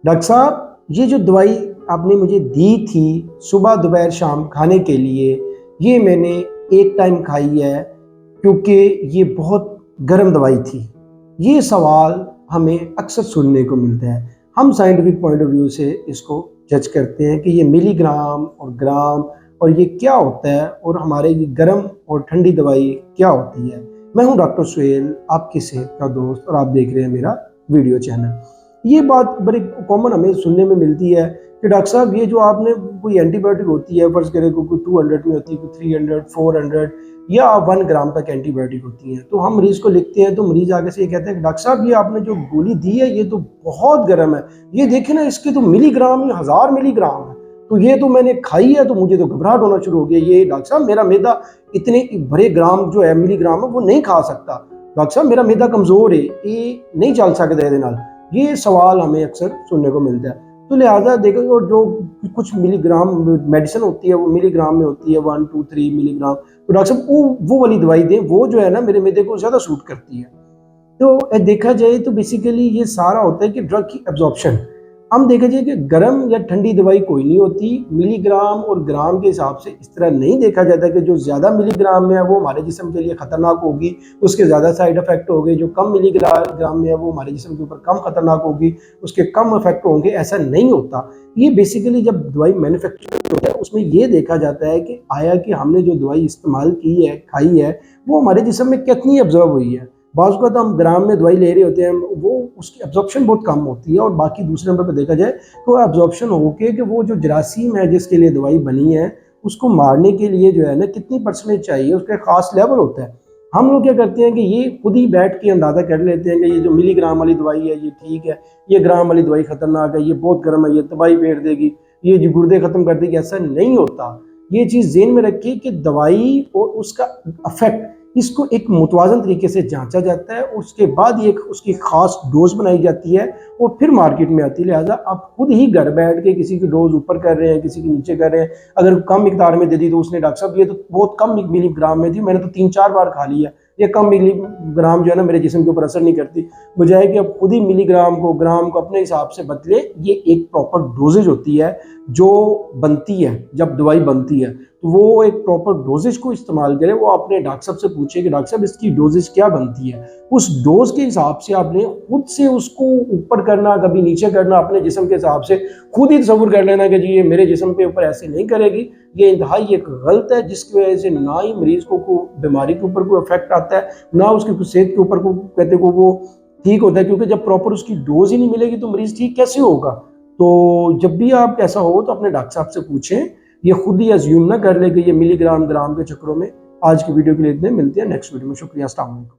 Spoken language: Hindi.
डॉक्टर साहब, ये जो दवाई आपने मुझे दी थी सुबह दोपहर शाम खाने के लिए, ये मैंने एक टाइम खाई है क्योंकि ये बहुत गर्म दवाई थी। ये सवाल हमें अक्सर सुनने को मिलता है। हम साइंटिफिक पॉइंट ऑफ व्यू से इसको जज करते हैं कि ये मिलीग्राम और ग्राम और ये क्या होता है और हमारे ये गर्म और ठंडी दवाई क्या होती है। मैं हूं डॉक्टर सुहेल, आपकी सेहत का दोस्त, और आप देख रहे हैं मेरा वीडियो चैनल। ये बात बड़ी कॉमन हमें सुनने में मिलती है कि डॉक्टर साहब, ये जो आपने कोई एंटीबायोटिक होती है, फर्ज करें कोई 200 में होती है, कोई 300, 400 या 1 ग्राम तक एंटीबायोटिक होती है, तो हम मरीज को लिखते हैं तो मरीज आगे से ये कहते हैं कि डॉक्टर साहब, ये आपने जो गोली दी है ये तो बहुत गर्म है, ये देखें ना, इसके तो मिलीग्राम, ये 1000 मिलीग्राम है, तो ये तो मैंने खाई है तो मुझे तो घबराहट होना शुरू हो गया। ये डॉक्टर साहब, मेरा मैदा इतने बड़े ग्राम जो है मिलीग्राम है वो नहीं खा सकता। डॉक्टर साहब, मेरा मैदा कमजोर है, ये नहीं चल सकता ਇਹਦੇ ਨਾਲ। ये सवाल हमें अक्सर सुनने को मिलता है। तो लिहाजा देखो, और जो कुछ मिलीग्राम मेडिसिन होती है वो मिलीग्राम में होती है, 1, 2, 3 मिलीग्राम, तो डॉक्टर साहब वो वाली दवाई दें, वो जो है ना मेरे मैदे को ज़्यादा सूट करती है। तो देखा जाए तो बेसिकली ये सारा होता है कि ड्रग की एब्जॉर्प्शन। हम देखा जाए कि गर्म या ठंडी दवाई कोई नहीं होती, मिलीग्राम और ग्राम के हिसाब से इस तरह नहीं देखा जाता कि जो ज़्यादा मिलीग्राम में है वो हमारे जिस्म के लिए ख़तरनाक होगी, उसके ज़्यादा साइड इफ़ेक्ट होंगे, जो कम मिलीग्राम में है वो हमारे जिस्म के ऊपर कम ख़तरनाक होगी, उसके कम इफेक्ट होंगे। ऐसा नहीं होता। ये बेसिकली जब दवाई मैन्युफैक्चर होता है उसमें ये देखा जाता है कि आया कि हमने जो दवाई इस्तेमाल की है, खाई है, वो हमारे जिस्म में कितनी ऑब्जर्व हुई है। बाज़ वक़्त हम ग्राम में दवाई ले रहे होते हैं, वो उसकी एब्जॉर्प्शन बहुत कम होती है, और बाकी दूसरे नंबर पर देखा जाए तो एब्जॉर्प्शन होके कि वो जो जरासीम है जिसके लिए दवाई बनी है उसको मारने के लिए जो है ना कितनी परसेंटेज चाहिए, उसका ख़ास लेवल होता है। हम लोग क्या करते हैं कि ये खुद ही बैठ के अंदाज़ा कर लेते हैं कि ये जो मिलीग्राम वाली दवाई है ये ठीक है, ये ग्राम वाली दवाई ख़तरनाक है, ये बहुत गर्म है, ये तबाही फेर देगी, ये जो गुर्दे ख़त्म कर देगी। ऐसा नहीं होता। ये चीज़ ज़हन में रखिए कि दवाई और उसका अफेक्ट, इसको एक मुतवाज़न तरीके से जांचा जाता है, उसके बाद ये उसकी ख़ास डोज बनाई जाती है और फिर मार्केट में आती है। लिहाजा आप खुद ही घर बैठ के किसी की डोज ऊपर कर रहे हैं, किसी की नीचे कर रहे हैं। अगर कम मिकदार में दे दी तो उसने डॉक्टर साहब ये तो बहुत कम मिलीग्राम में थी, मैंने तो 3-4 बार खा लिया, ये कम मिलीग्राम जो है ना मेरे जिस्म के ऊपर असर नहीं करती। बजाय कि आप खुद ही मिलीग्राम को, ग्राम को अपने हिसाब से बदले। ये एक प्रॉपर डोजेज होती है जो बनती है, जब दवाई बनती है तो वो एक प्रॉपर डोजेज को इस्तेमाल करें। वो अपने डॉक्टर साहब से पूछे कि डॉक्टर साहब इसकी डोजेज क्या बनती है, उस डोज के हिसाब से आपने खुद से उसको ऊपर करना, कभी नीचे करना, अपने जिस्म के हिसाब से खुद ही तसव्वुर कर लेना कि जी ये मेरे जिस्म के ऊपर ऐसे नहीं करेगी। ये इंतहाई एक गलत है, जिसकी वजह से ना ही मरीज को बीमारी के ऊपर कोई इफेक्ट आता है, ना उसकी सेहत के ऊपर को कहते को वो ठीक होता है, क्योंकि जब प्रॉपर उसकी डोज ही नहीं मिलेगी तो मरीज ठीक कैसे होगा। तो जब भी आप ऐसा हो तो अपने डॉक्टर साहब से पूछें, ये खुद ही अज्यूम ना कर ले कि ये मिलीग्राम ग्राम के चक्करों में। आज की वीडियो के लिए इतने, मिलते हैं नेक्स्ट वीडियो में। शुक्रिया, अस्सलाम वालेकुम।